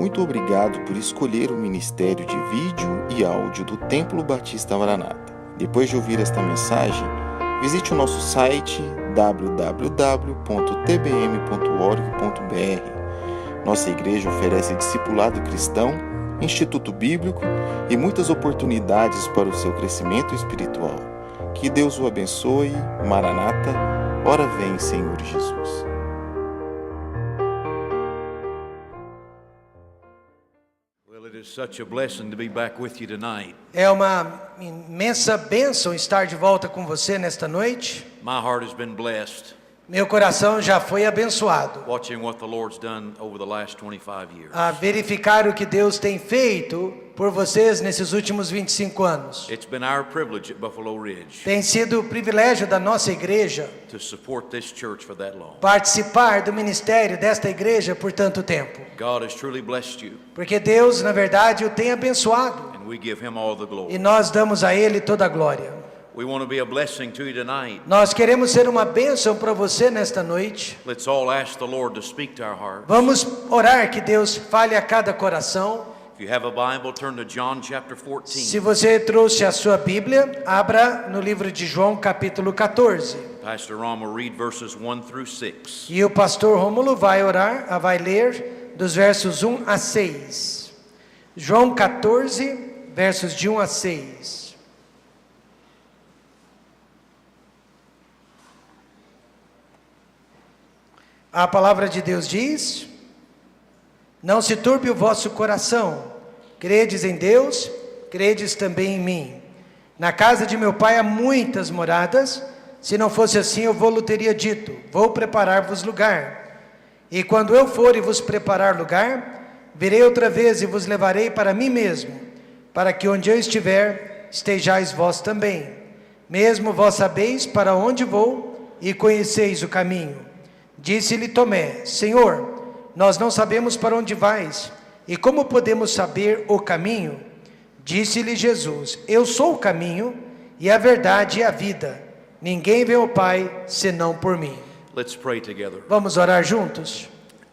Muito obrigado por escolher o Ministério de Vídeo e Áudio do Templo Batista Maranata. Depois de ouvir esta mensagem, visite o nosso site www.tbm.org.br. Nossa igreja oferece discipulado cristão, instituto bíblico e muitas oportunidades para o seu crescimento espiritual. Que Deus o abençoe. Maranata, ora vem, Senhor Jesus. Such a blessing to be back with you tonight. É uma imensa bênção estar de volta com você nesta noite. My heart has been blessed Meu coração já foi abençoado watching what the Lord's done over the last 25 years. a verificar o que Deus tem feito por vocês nesses últimos 25 anos. It's been our privilege at Buffalo Ridge Tem sido o privilégio da nossa igreja to support this church for that long. participar do ministério desta igreja por tanto tempo. God has truly blessed you, Porque Deus, na verdade, o tem abençoado and we give Him all the e glory. nós damos a Ele toda a glória. We want to be a blessing to you tonight. Nós queremos ser uma bênção para você nesta noite. Let's all ask the Lord to speak to our hearts. Vamos orar que Deus fale a cada coração. If you have a Bible, turn to John chapter 14. Se você trouxe a sua Bíblia, abra no livro de João, capítulo 14. Pastor Ron will read verses 1 through 6. E o pastor Rômulo vai ler dos versos 1 a 6. João 14, versos de 1 a 6. A palavra de Deus diz: Não se turbe o vosso coração. Credes em Deus, credes também em mim. Na casa de meu pai há muitas moradas. Se não fosse assim, eu vou-lhe teria dito: Vou preparar-vos lugar. E quando eu for e vos preparar lugar, virei outra vez e vos levarei para mim mesmo, para que onde eu estiver, estejais vós também. Mesmo vós sabeis para onde vou e conheceis o caminho. Disse-lhe Tomé: Senhor, nós não sabemos para onde vais, e como podemos saber o caminho? Disse-lhe Jesus: Eu sou o caminho, e a verdade e a vida. Ninguém vê ao Pai, senão por mim. Let's pray together. Vamos orar juntos?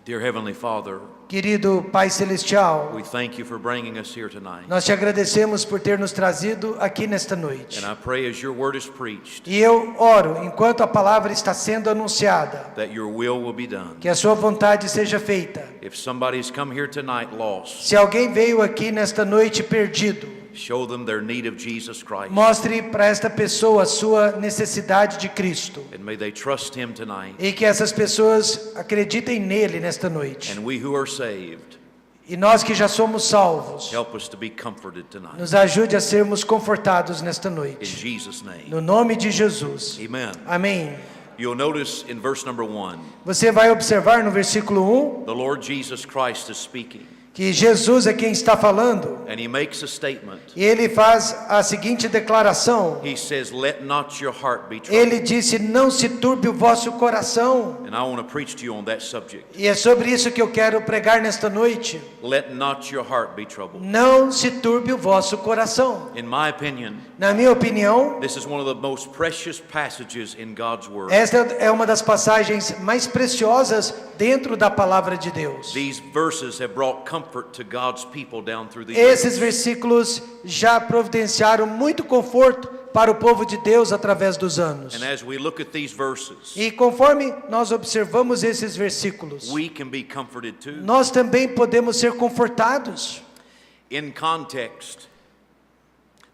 Dear Heavenly Father, Querido Pai Celestial, we thank you for bringing us here tonight. nós te agradecemos por ter nos trazido aqui nesta noite. And I pray as your word is preached, E eu oro, enquanto a palavra está sendo anunciada, that your will be done. que a sua vontade seja feita. If somebody's come here tonight lost, Se alguém veio aqui nesta noite perdido, show them their need of Jesus Christ. mostre para esta pessoa a sua necessidade de Cristo. And may they trust Him tonight. E que essas pessoas acreditem nele nesta noite. And we who are saved, E nós que já somos salvos, help us to be comforted tonight. nos ajude a sermos confortados nesta In noite. Jesus' name. No nome de Jesus. Amen. Amém. You'll notice in verse number 1, Você vai observar no versículo 1 the Lord Jesus Christ is speaking. que Jesus é quem está falando. And He makes a statement. E ele faz a seguinte declaração. He says, let not your heart be troubled. Ele disse: Não se turbe o vosso coração. And I want to preach to you on that subject. E é sobre isso que eu quero pregar nesta noite. Let not your heart be troubled. Não se turbe o vosso coração. In my opinion, Na minha opinião, this is one of the most precious passages in God's Word. esta é uma das passagens mais preciosas dentro da palavra de Deus. These verses have brought comfort to God's people down through the Esses years. versículos já providenciaram muito conforto para o povo de Deus através dos anos. And as we look at these verses, E conforme nós observamos esses versículos, we can be comforted too. nós também podemos ser confortados. In context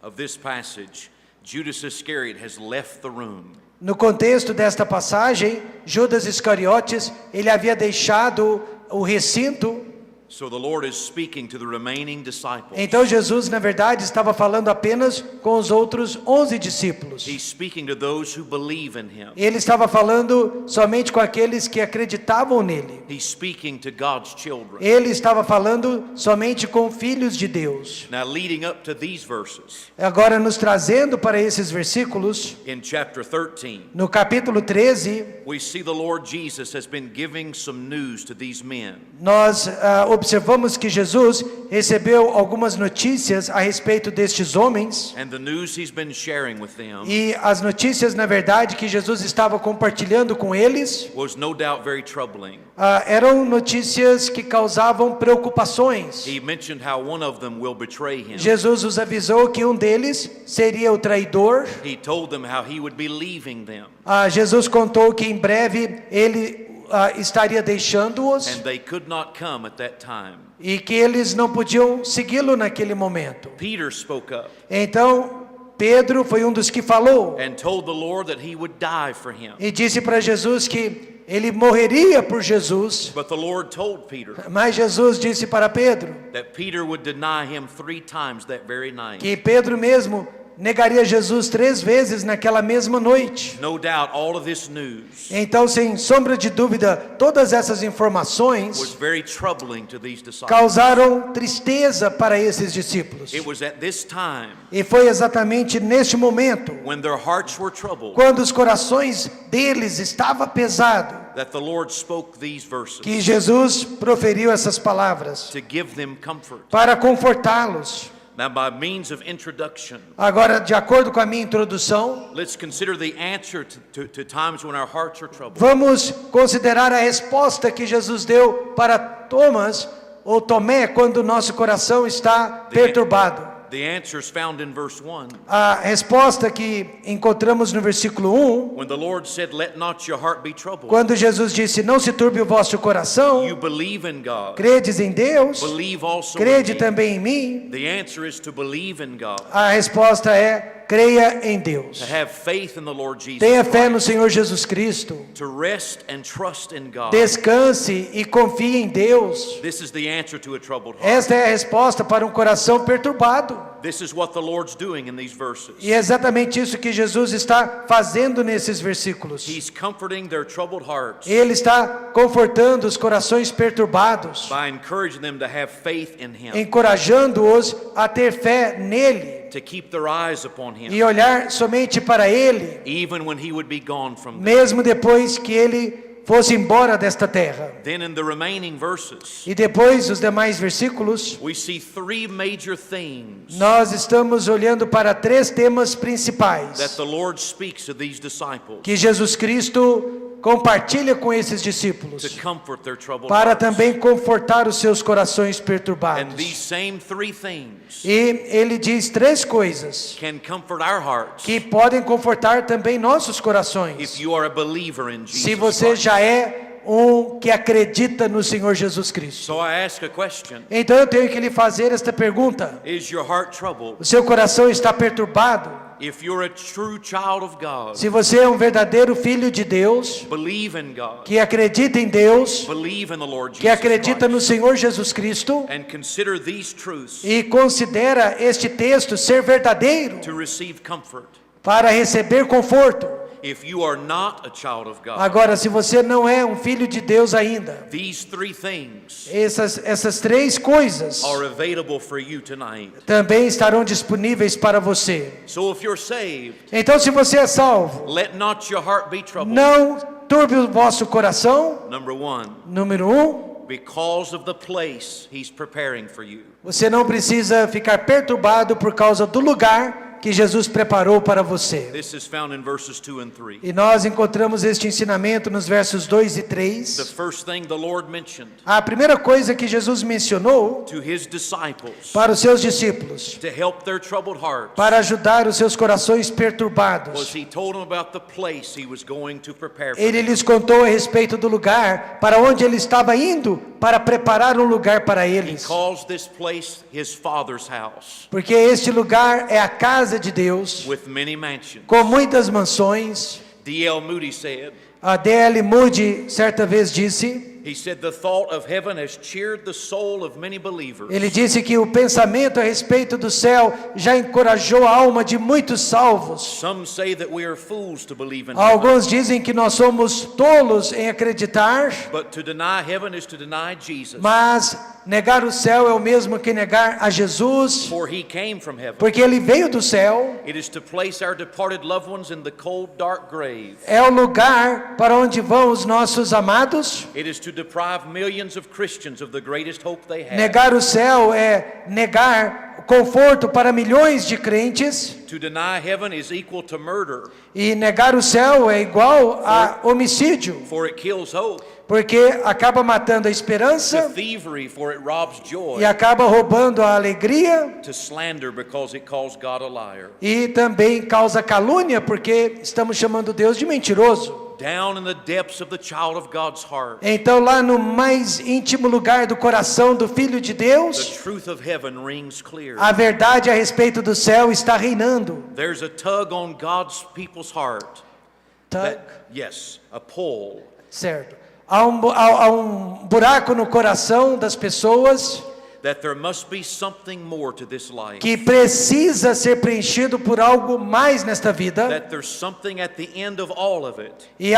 of this passage, Judas Iscariot has left the room. No contexto desta passagem, Judas Iscariotes, ele havia deixado o recinto. So the Lord is speaking to the remaining disciples. Então Jesus, na verdade, estava falando apenas com os outros 11 discípulos. He's speaking to those who believe in Him. Ele estava falando somente com aqueles que acreditavam nele. He's speaking to God's children. Ele estava falando somente com filhos de Deus. Now leading up to these verses, Agora nos trazendo para esses versículos, in chapter 13, no capítulo 13, we see the Lord Jesus has been giving some news to these men. nós observamos que Jesus recebeu algumas notícias a respeito destes homens, and the news he's been sharing with them e as notícias, na verdade, que Jesus estava compartilhando com eles, was no doubt very troubling. eram notícias que causavam preocupações. He mentioned how one of them will betray him. Jesus os avisou que um deles seria o traidor. He told them how he would be leaving them, Jesus contou que em breve ele estaria deixando-os and they could not come at that time. e que eles não podiam segui-lo naquele momento. Peter spoke up Então, Pedro foi um dos que falou and told the Lord that he would die for him. e disse para Jesus que ele morreria por Jesus. But the Lord told Peter Mas Jesus disse para Pedro that Peter would deny him 3 times that very night. que Pedro mesmo negaria Jesus 3 vezes naquela mesma noite. No doubt all of this news Então, sem sombra de dúvida, todas essas was informações very troubling to these disciples. causaram tristeza para esses discípulos. It was at this time, E foi exatamente neste momento, when their hearts were troubled, quando os corações deles estavam pesados, that the Lord spoke these verses que Jesus proferiu essas palavras to give them comfort. para confortá-los. Now, by means of introduction, Agora, de acordo com a minha introdução, let's consider the answer to times when our hearts are troubled. vamos considerar a resposta que Jesus deu para Thomas ou Tomé quando o nosso coração está perturbado. The answer is found in verse 1. A resposta que encontramos no versículo 1, When the Lord said, "Let not your heart be troubled." quando Jesus disse: "Não se turbe o vosso coração, You believe in God. credes em Deus, Believe also in crede me. também em mim." The answer is to believe in God. A resposta é: creia em Deus. To have faith in the Lord Jesus Tenha fé no Christ. Senhor Jesus Cristo. To rest and trust in God. Descanse e confie em Deus. This is the answer to a troubled heart. Esta é a resposta para um coração perturbado. This is what the Lord's doing in these verses. E é exatamente isso que Jesus está fazendo nesses versículos. He's comforting their troubled hearts Ele está confortando os corações perturbados, by encouraging them to have faith in Him, encorajando-os a ter fé nele to keep their eyes upon Him, e olhar somente para ele, even when He would be gone from them. mesmo depois que ele fosse embora desta terra. Then in the remaining verses, E depois, os demais versículos, we see 3 major themes nós estamos olhando para 3 temas that principais the Lord speaks to these disciples que Jesus Cristo compartilha com esses discípulos, to comfort their troubled para hearts. também confortar os seus corações And perturbados. these same 3 things E ele diz 3 coisas can comfort our hearts que podem confortar também nossos if corações, you are a believer in se Jesus você Christ. já é um que acredita no Senhor Jesus Cristo. So I ask a question. Então eu tenho que lhe fazer esta pergunta: Is your heart troubled? o seu coração está perturbado? If you're a true child of God, Se você é um verdadeiro filho de Deus, believe in God, que acredita em Deus, believe in the Lord que Jesus acredita no Christ, Senhor Jesus Cristo and consider these truths e considera este texto ser verdadeiro to receive comfort. para receber conforto. If you are not a child of God, Agora, se você não é um filho de Deus ainda, these 3 things essas 3 coisas are available for you tonight. também estarão disponíveis para você. So if you're saved, Então, se você é salvo, let not your heart be troubled. não turbe o vosso coração. Number 1, Número 1, because of the place He's preparing for you. você não precisa ficar perturbado por causa do lugar que Jesus preparou para você. This is found in verses 2 and 3. E nós encontramos este ensinamento nos versos 2 e The 3. first thing the Lord mentioned A primeira coisa que Jesus mencionou to His disciples para os seus discípulos, to help their troubled hearts para ajudar os seus corações was perturbados, He told them about the place He was going to prepare for ele them. lhes contou a respeito do lugar para onde ele estava indo para preparar um lugar para He eles. calls this place His Father's house Porque este lugar é a casa de Deus, with many mansions. com muitas mansões. D.L. Moody said, A D.L. Moody certa vez disse, he said, the thought of heaven has cheered the soul of many believers. ele disse que o pensamento a respeito do céu já encorajou a alma de muitos salvos. Some say that we are fools to believe in heaven, Alguns dizem que nós somos tolos em acreditar, but to deny heaven is to deny Jesus. mas negar o céu é o mesmo que negar a Jesus, For He came from heaven. porque ele veio do céu. It is to place our departed loved ones in the cold, dark grave. É o lugar para onde vão os nossos amados. It is to deprive millions of Christians of the greatest hope they have. Negar o céu é negar conforto para milhões de crentes. To deny heaven is equal to murder, E negar o céu é igual a homicídio, for it kills hope. porque acaba matando a To esperança thievery, for it robs joy. e acaba roubando a alegria To slander, because it calls God a liar. e também causa calúnia, porque estamos chamando Deus de mentiroso. Down in the depths of the child of God's heart, Então lá no mais íntimo lugar do coração do Filho de the Deus, truth of heaven rings clear. a verdade a respeito do céu está reinando. There's a tug on God's people's heart. Tá? Yes, a pull. Certo. Há um buraco no coração das pessoas That there must be something more to this life. que precisa ser preenchido por algo mais nesta vida. That there's something at the end of all of it E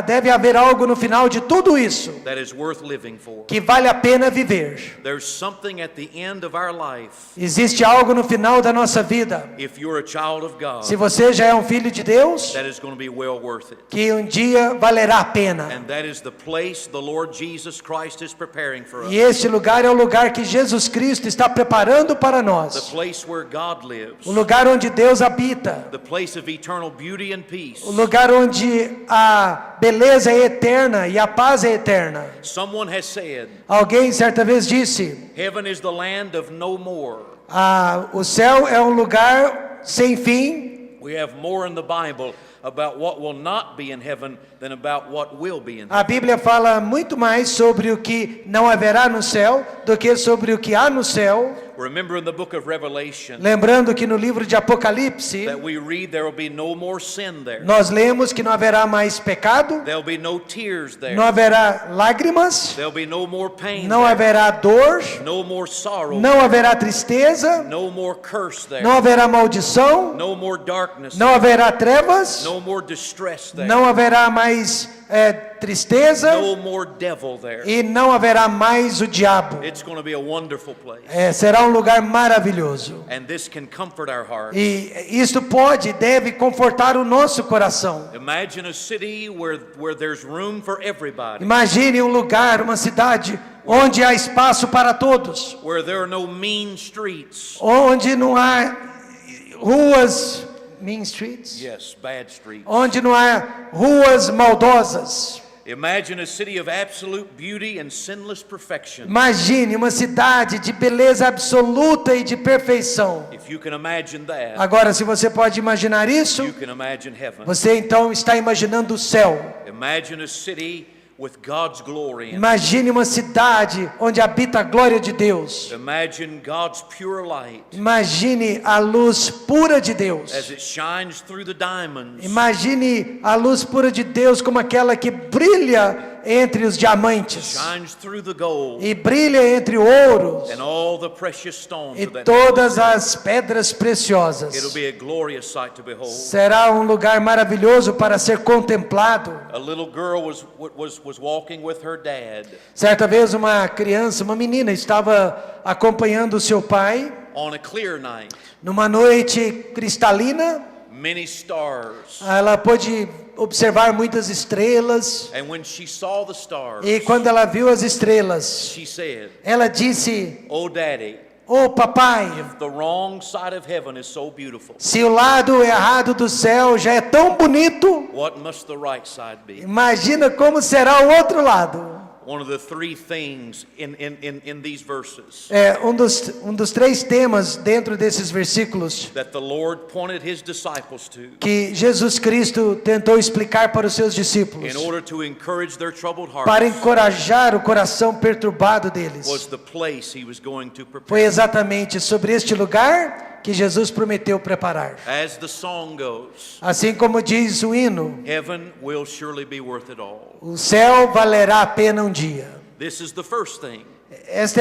deve haver algo no final de tudo isso that is worth living for. que vale a pena viver. There's something at the end of our life. Existe algo no final da nossa vida. If you're a child of God, Se você já é um filho de Deus, that is going to be well worth it. que um dia valerá a pena. And that is the place the Lord Jesus Christ is preparing for us. E este lugar é o lugar que Jesus Cristo está preparando para The nós. place where God lives. O lugar onde Deus habita. The place of eternal beauty and peace. O lugar onde a beleza é eterna e a paz é eterna. Someone has said, Alguém certa vez disse: heaven is the land of no more. o céu é um lugar sem fim. We have more in the Bible about what will not be in heaven than about what will be in heaven. A Bíblia fala muito mais sobre o que não haverá no céu do que sobre o que há no céu. Remember in the book of Revelation Lembrando que no livro de Apocalipse that we read there will be no more sin there. nós lemos que não haverá mais pecado, There'll be no tears there. não haverá lágrimas, There'll be no more pain não there. haverá dor, No more sorrow. não haverá tristeza, No more curse there. não haverá maldição, No more darkness. não haverá trevas, No more distress there. não haverá mais tristeza No more devil there. e não haverá mais o diabo. It's going to be a wonderful place. Será um lugar maravilhoso. And this can comfort our hearts. E isto pode e deve confortar o nosso coração. Imagine a city where there's room for everybody. Imagine um lugar, uma cidade onde há espaço para todos, Where there are no mean streets. onde não há ruas, mean streets, Yes, bad streets. onde não há ruas maldosas. Imagine a city of absolute beauty and sinless perfection. Imagine uma cidade de beleza absoluta e de perfeição. If you can imagine that, Agora, se você pode imaginar isso, you can imagine heaven. você então está imaginando o céu. Imagine a city with God's glory in it. Imagine uma cidade onde habita a glória de Deus. Imagine God's pure light Imagine a luz pura de as Deus. it shines through the diamonds. Imagine a luz pura de Deus como aquela que brilha entre os diamantes Shines through the gold e brilha entre ouros and all the precious stones e of that. todas as pedras preciosas. It'll be a glorious sight to behold. Será um lugar maravilhoso para ser contemplado. A little girl was walking with her dad Certa vez uma criança, uma menina, estava acompanhando o seu pai on a clear night. numa noite cristalina. Many stars. Ela pôde observar muitas estrelas. And when she saw the stars, E quando ela viu as estrelas, she said, ela disse: "Oh, Daddy, "Oh, papai, the wrong side of heaven is so beautiful. se o lado errado do céu já é tão bonito, What must the right side be?" imagina como será o outro lado." One of the three things in these verses Um dos três temas dentro desses versículos that the Lord pointed his disciples to que Jesus Cristo tentou explicar para os seus discípulos, in order to encourage their troubled para hearts encorajar o coração perturbado was deles, the place he was going to foi prepare. exatamente sobre este lugar que Jesus prometeu preparar. As the song goes, Assim como diz o hino, heaven will surely be worth it all. o céu valerá a pena um dia. This is the first thing. Este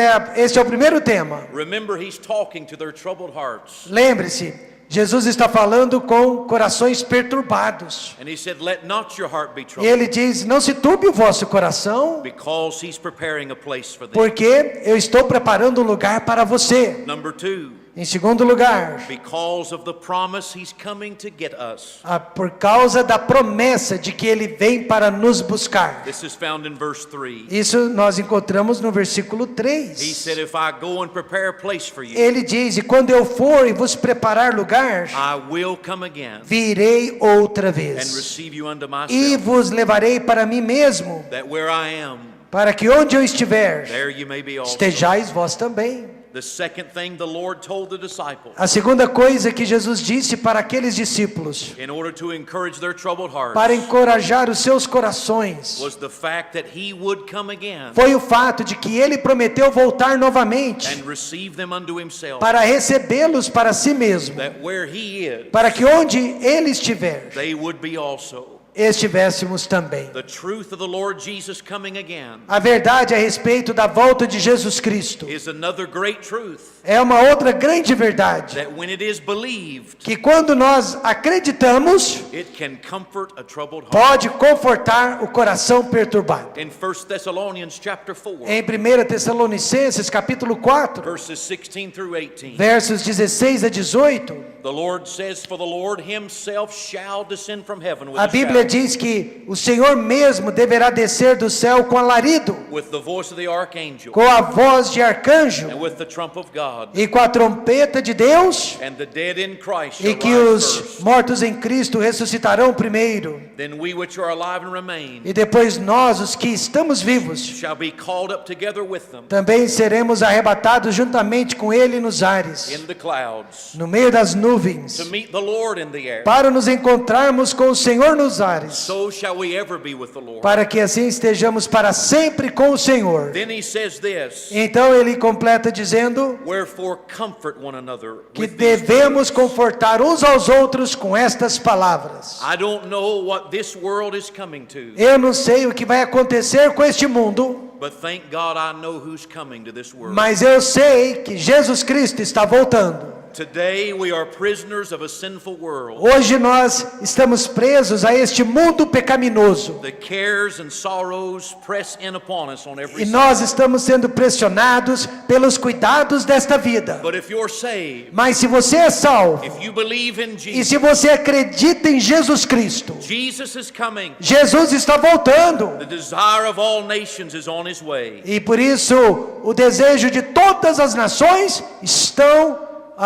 é o primeiro tema. Remember, he's talking to their troubled hearts. Lembre-se, Jesus está falando com corações perturbados. And he said, "Let not your heart be E troubled, ele diz: não se turbe o vosso coração, because he's preparing a place for them." porque eu estou preparando um lugar para você. Number two, Em segundo lugar, because of the promise he's coming to get us. por causa da promessa de que ele vem para nos buscar. This is found in verse 3. Isso nós encontramos no versículo He 3. said, if I go and prepare a place for you, Ele diz: e quando eu for e vos preparar lugar, I will come again virei outra and vez receive you unto e myself, vos levarei para mim mesmo, that where I am, para que onde eu estiver, there you may be also. estejais vós também. The second thing the Lord told the disciples, A segunda coisa que Jesus disse para aqueles discípulos, in order to encourage their troubled para hearts, encorajar os seus corações, was the fact that he would come again foi o fato de que ele prometeu voltar novamente and receive them unto himself, para recebê-los para si mesmo, that where he is, para que onde ele estiver, they would be also. estivéssemos também. The truth of the Lord Jesus coming again A verdade a respeito da volta de Jesus Cristo is another great truth, é uma outra grande verdade, that when it is believed, que quando nós acreditamos, it can comfort a troubled heart. pode confortar o coração perturbado. In 1 Thessalonians chapter 4, Em 1 Tessalonicenses capítulo 4, verses 16 through 18, versos 16 a 18, the Lord says, for the Lord himself shall descend from heaven with a a Bíblia shout, diz que o Senhor mesmo deverá descer do céu com alarido, with the voice of the archangel, com a voz de arcanjo and with the trump of God, e com a trompeta de Deus, and the dead in Christ e shall que rise os first. mortos em Cristo ressuscitarão primeiro, Then we which are alive and remain e depois nós, os que estamos vivos, shall be called up together with them também seremos arrebatados juntamente com Ele nos ares, in the clouds, no meio das nuvens, to meet the Lord in the air. para nos encontrarmos com o Senhor nos ares, So shall we ever be with the Lord. para que assim estejamos para sempre com o Senhor. Then he says this, Então ele completa dizendo wherefore comfort one another que with these devemos words. confortar uns aos outros com estas palavras. I don't know what this world is coming to, Eu não sei o que vai acontecer com este mundo, but thank God I know who's coming to this world. mas eu sei que Jesus Cristo está voltando. Today we are prisoners of a sinful world. Hoje nós estamos presos a este mundo pecaminoso The cares and sorrows press in upon us on every e side. nós estamos sendo pressionados pelos cuidados desta vida. But if you're saved, Mas se você é salvo if you believe in e Jesus, se você acredita em Jesus Cristo, Jesus is coming. Jesus está voltando. The desire of all nations is on his way. E por isso o desejo de todas as nações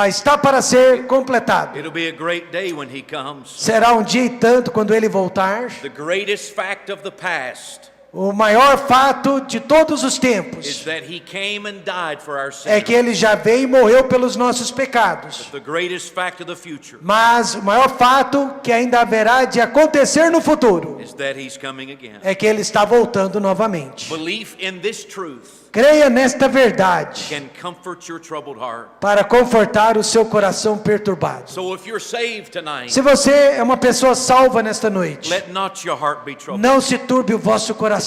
está para ser completado. It'll be a great day when he comes. Será um dia e tanto quando ele voltar. The greatest fact of the past O maior fato de todos os is tempos that he came and died for our é sins. que ele já veio e morreu pelos nossos pecados. The greatest fact of the future Mas o maior fato que ainda haverá de acontecer no futuro is that he's coming again. é que ele está voltando novamente. Belief in this truth Creia nesta verdade can comfort your troubled heart. para confortar o seu coração perturbado. So if you're saved tonight, Se você é uma pessoa salva nesta noite, let not your heart be troubled. não se turbe o vosso coração.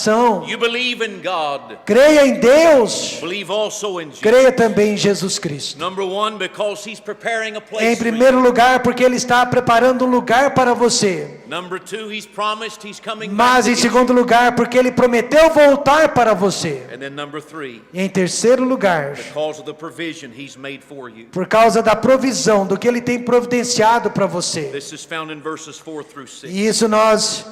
You believe in God, Creia em Deus. believe also in Jesus. Creia também em Jesus Cristo. Number one, because he's preparing a place Em for you. primeiro lugar, porque Ele está preparando um lugar para você. Number two, he's promised he's coming Mas back em to get segundo lugar, porque Ele prometeu voltar para você. you. And then number three, E em terceiro lugar, because of the provision he's made for you. por causa da provisão, do que Ele tem providenciado para você. This is found in verses 4 through 6. E isso nós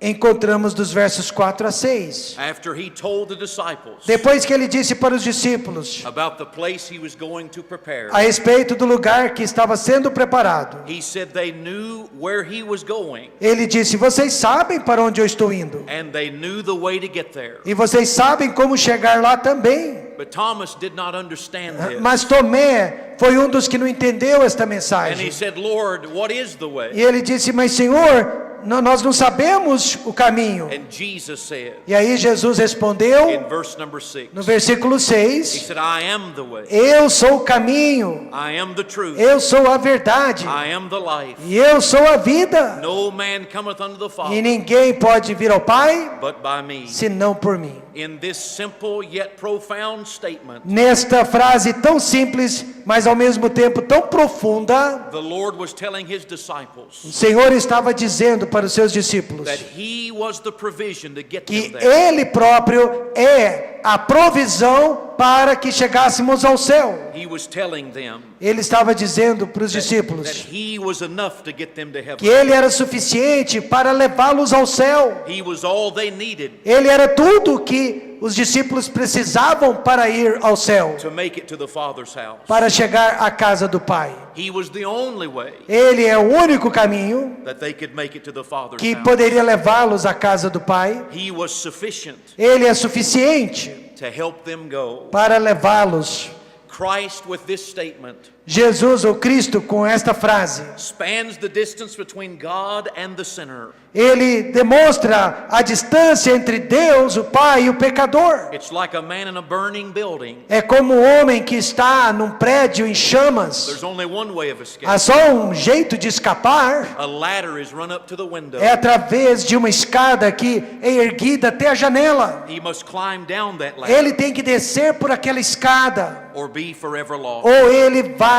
encontramos dos versos 4 a 6. After he told the disciples Depois que Ele disse para os discípulos about the place he was going to prepare, a respeito do lugar que estava sendo preparado, he said they knew where he was going Ele disse: vocês sabem para onde eu estou indo. and they knew the way to get there. E vocês sabem como chegar lá também. But Thomas did not understand this. Mas Tomé foi um dos que não entendeu esta And he mensagem. said, Lord, what is the E way? ele disse: mas Senhor, nós não sabemos o caminho. And Jesus said E aí Jesus respondeu in verse number 6, no versículo he 6: said, I am the way, eu sou o caminho, I am the truth, eu sou a verdade I am the life. e eu sou a vida. No man cometh unto the E Father ninguém pode vir ao Pai but by me. senão por mim. In this simple yet profound statement, Nesta frase tão simples, mas ao mesmo tempo tão profunda, the Lord was telling his o disciples Senhor estava dizendo para os seus discípulos that he was the provision to get them que there. Ele próprio é a provisão para que chegássemos ao céu. He was telling them Ele estava dizendo para os that discípulos he was enough to get them to que heaven. Ele era suficiente para levá-los ao céu. He was all they needed Ele era tudo que os discípulos precisavam para ir ao céu, to make it to the Father's house. para chegar à casa do Pai. He was the only way Ele é o único caminho that they could make it to the Father's que house. poderia levá-los à casa do Pai. He was sufficient Ele é suficiente to help them go. para levá-los. Christ, with this statement, Jesus, ou Cristo, com esta frase, spans the distance between God and the sinner. ele demonstra a distância entre Deus, o Pai, e o pecador. It's like a man in a burning building. É como um homem que está num prédio em chamas. There's only one way of escape. Há só um jeito de escapar. A ladder is run up to the window. É através de uma escada que é erguida até a janela. He must climb down that ladder Ele tem que descer por aquela escada, or be forever lost. ou ele vai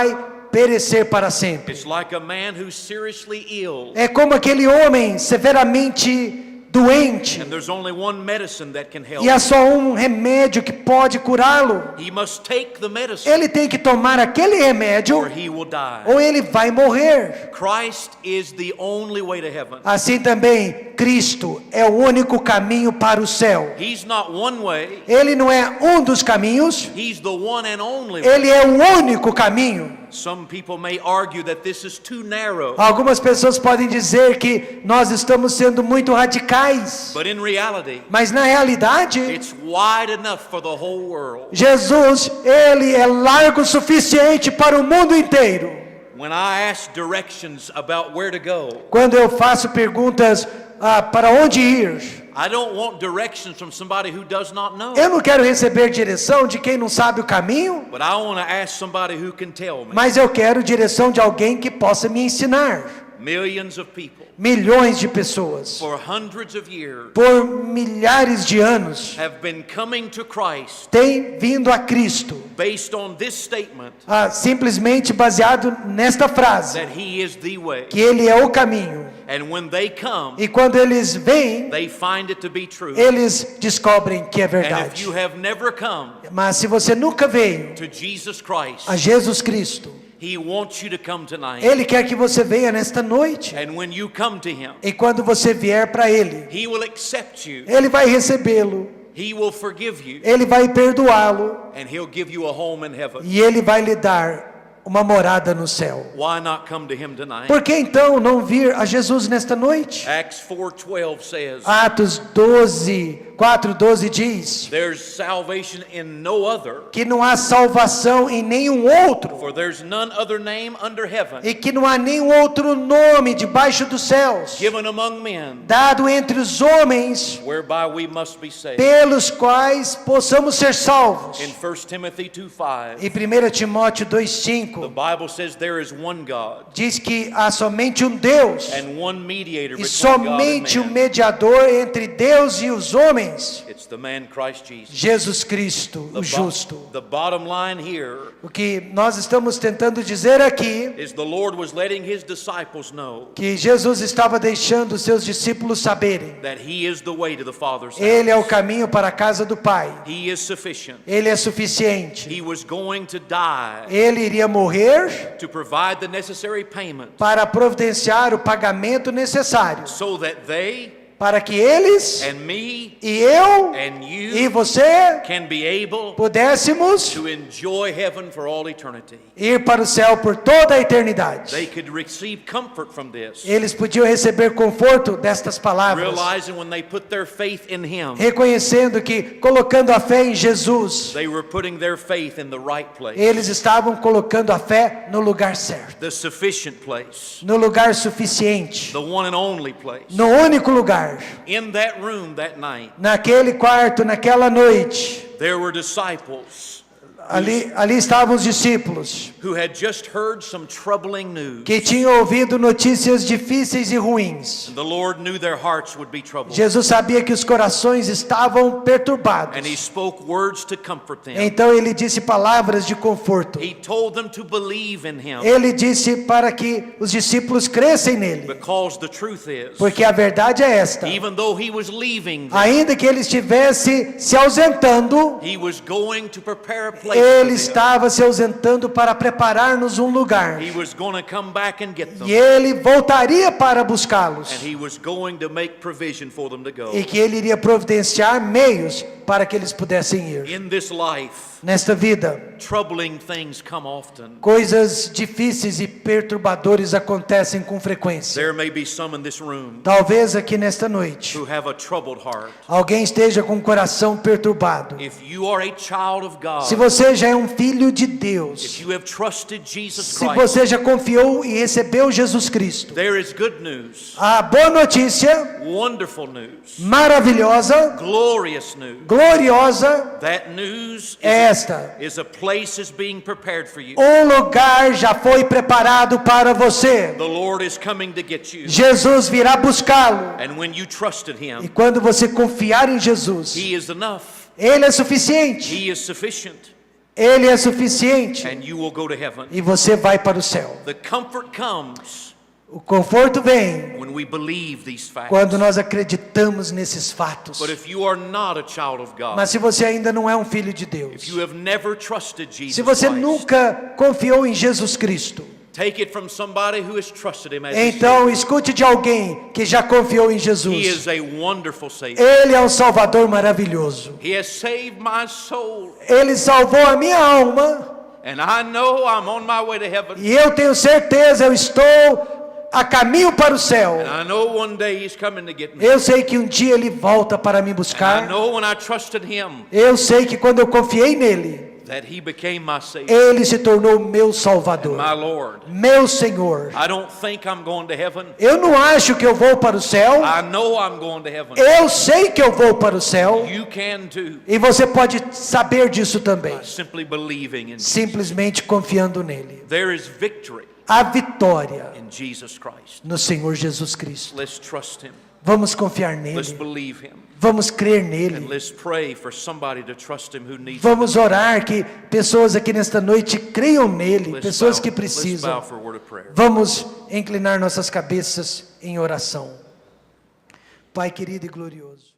perecer para sempre. It's like a man who's seriously ill, É como aquele homem severamente doente, and there's only one medicine that can help. e há só um remédio que pode curá-lo. He must take the medicine Ele tem que tomar aquele or remédio, he will die. ou ele vai morrer. Christ is the only way to heaven. Assim também, Cristo é o único caminho para o céu. He's not one way, Ele não é um dos caminhos, he's the one and only way. ele é o único caminho. Some people may argue that this is too narrow, Algumas pessoas podem dizer que nós estamos sendo muito radicais, but in reality, mas na realidade, it's wide enough for the whole world. Jesus, ele é largo o suficiente para o mundo inteiro. When I ask directions about where to go, Quando eu faço perguntas para onde ir, I don't want directions from somebody who does not know, eu não quero receber direção de quem não sabe o caminho, but I want to ask somebody who can tell me. mas eu quero direção de alguém que possa me ensinar. Millions of people Milhões de pessoas, for hundreds of years por milhares de anos, have been coming to Christ têm vindo a Cristo, based on this statement simplesmente baseado nesta frase, that He is the way. que Ele é o caminho. And when they come, E quando eles vêm, they find it to be true. eles descobrem que é And if verdade. you have never come Mas se você nunca veio to Jesus Christ, a Jesus Cristo, He wants you to come tonight. Ele quer que você venha nesta noite. And when you come to Him, E quando você vier para Ele, He will accept you, Ele vai recebê-lo, He will forgive you, Ele vai perdoá-lo, and He'll give you a home in heaven. e Ele vai lhe dar uma morada no céu. Why not come to Him tonight? Por que então não vir a Jesus nesta noite? Acts 4:12 says, Atos 4:12 diz there's salvation in no other, que não há salvação em nenhum outro, for there's none other name under heaven e que não há nenhum outro nome debaixo dos céus given among men dado entre os homens whereby we must be saved. pelos quais possamos ser salvos. In 1 Timothy 2:5, Em 1 Timóteo the 2:5 Bible says there is one God diz que há somente um Deus and one mediator e between God somente and um man. mediador entre Deus e os homens, It's the man Christ Jesus. Jesus Cristo, The o bo- justo. the bottom line here O que nós estamos tentando dizer aqui, is the Lord was letting His disciples know que Jesus estava deixando os seus discípulos saberem, that He is the way to the Father's house. Ele é o caminho para a casa do Pai, He is sufficient. Ele é suficiente, He was going to die Ele iria morrer to provide the necessary payment para providenciar o pagamento necessário, so that they para que eles and me e eu and e you você can be able pudéssemos to enjoy heaven for all eternity. ir para o céu por toda a eternidade. They could receive comfort from this, Eles podiam receber conforto destas palavras, realizing when they put their faith in Him, reconhecendo que, colocando a fé em Jesus, they were putting their faith in the right place, eles estavam colocando a fé no lugar certo, the sufficient place, no lugar suficiente, the one and only place. no único lugar. In that room that night, Naquele quarto, naquela noite, there were disciples Ali estavam os discípulos who had just heard some troubling news. que tinham ouvido notícias difíceis e ruins. The Lord knew their hearts would be troubled. Jesus sabia que os corações estavam perturbados. And he spoke words to comfort them. Então ele disse palavras de conforto. He told them to believe in him. Ele disse para que os discípulos crescem nele. Because the truth is, Porque a verdade é esta. even though he was leaving them, Ainda que ele estivesse se ausentando, he was going to prepare a place ele for them. estava se ausentando para preparar-nos um lugar. He was going to come back and get them. E ele voltaria para buscá-los. And he was going to make provision for them to go. E que ele iria providenciar meios para que eles pudessem ir. In this life, Nesta vida, troubling things come often. coisas difíceis e perturbadoras acontecem com frequência. There may be some in this room Talvez aqui nesta noite, who have a troubled heart. alguém esteja com o coração perturbado. If you are a child of God, Se você já é um filho de if Deus, you have trusted Jesus se Christ, você já confiou e recebeu Jesus Cristo, there is good news, a boa notícia, wonderful news, maravilhosa, glorious news. gloriosa, That news é esta: is a place is being prepared for you. um lugar já foi preparado para você. The Lord is coming to get you. Jesus virá buscá-lo. And when you trusted E him, quando você confiar em Jesus, he is enough. Ele é suficiente. He is sufficient. Ele é suficiente. And you will go to heaven. E você vai para o céu. The comfort comes O conforto vem when we believe these facts. quando nós acreditamos nesses fatos. But if you are not a child of God, Mas se você ainda não é um filho de if Deus, you have never trusted Jesus se você Christ, nunca confiou em Jesus Cristo, take it from somebody who has trusted him as então his escute de alguém que já confiou em Savior. He Jesus. is a wonderful Savior. Ele é um Salvador maravilhoso. He has saved my soul. Ele salvou a minha alma. And I know I'm on my way to heaven. E eu tenho certeza, eu estou a caminho para o céu. And I know one day he's coming to get me. Eu sei que um dia Ele volta para me And I buscar. know when I trusted him Eu sei que quando eu confiei nele, that he became my Savior, Ele se tornou meu Salvador, my Lord. meu Senhor. I don't think I'm going to heaven. Eu não acho que eu vou para o céu. I know I'm going to heaven. Eu sei que eu vou para o céu. You can too. E você pode saber disso também, By simply believing in Jesus. simplesmente confiando nele. There is victory A vitória in Jesus Christ. no Senhor Jesus Cristo. Let's trust him. Vamos confiar Let's nele. believe him. Vamos crer And nele. let's pray for somebody to trust him who needs Vamos him. orar que pessoas aqui nesta noite creiam nele, pessoas que Let's bow precisam. for a word of prayer. Vamos inclinar nossas cabeças em oração. Pai querido e glorioso.